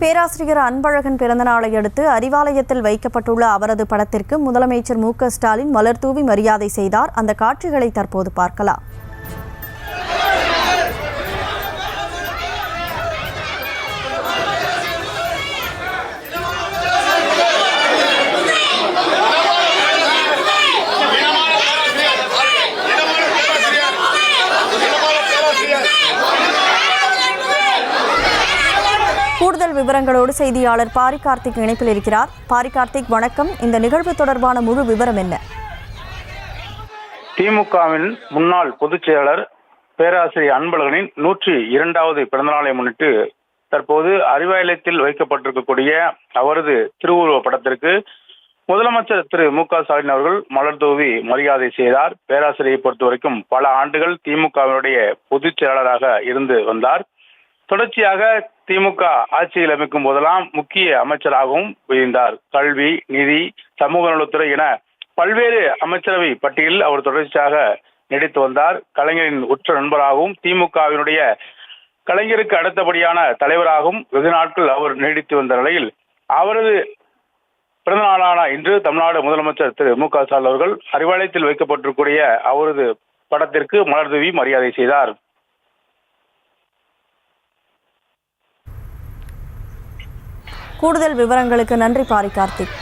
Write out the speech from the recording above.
பேராசிரியர் அன்பழகன் பிறந்தநாளை அடுத்து அறிவாலயத்தில் வைக்கப்பட்டுள்ள அவரது படத்திற்கு முதலமைச்சர் மு.க.ஸ்டாலின் மலர்தூவி மரியாதை செய்தார். அந்த காட்சிகளை தற்போது பார்க்கலாம். கூடுதல் விவரங்களோடு செய்தியாளர் பாரி கார்த்திக் இணைப்பில் இருக்கிறார். பாரி கார்த்திக், வணக்கம். இந்த நிகழ்வு தொடர்பான முழு விவரம் என்ன? திமுகவின் முன்னாள் பொதுச் செயலாளர் பேராசிரியர் அன்பழகனின் 102வது பிறந்தநாளை முன்னிட்டு தற்போது அறிவாலயத்தில் வைக்கப்பட்டிருக்கக்கூடிய அவரது திருவுருவ படத்திற்கு முதலமைச்சர் திரு மு.க.ஸ்டாலின் அவர்கள் மலர் தூவி மரியாதை செய்தார். பேராசிரியை பொறுத்தவரைக்கும் பல ஆண்டுகள் திமுகவினுடைய பொதுச் செயலாளராக இருந்து வந்தார். தொடர்ச்சியாக திமுக ஆட்சியில் அமைக்கும் போதெல்லாம் முக்கிய அமைச்சராகவும் இருந்தார். கல்வி, நிதி, சமூக நலத்துறை என பல்வேறு அமைச்சரவை பட்டியலில் அவர் தொடர்ச்சியாக நீடித்து வந்தார். கலைஞரின் உற்ற நண்பராகவும் திமுகவினுடைய கலைஞருக்கு அடுத்தபடியான தலைவராகவும் வெகு நாட்கள் அவர் நீடித்து வந்த நிலையில் அவரது பிறந்த நாளான இன்று தமிழ்நாடு முதலமைச்சர் திரு மு.க.ஸ்டாலின் அவர்கள் அறிவாலயத்தில் வைக்கப்பட்டிருக்கூடிய அவரது படத்திற்கு மலர் தூவி மரியாதை செய்தார். கூடுதல் விவரங்களுக்கு நன்றி பாரி கார்த்திக்.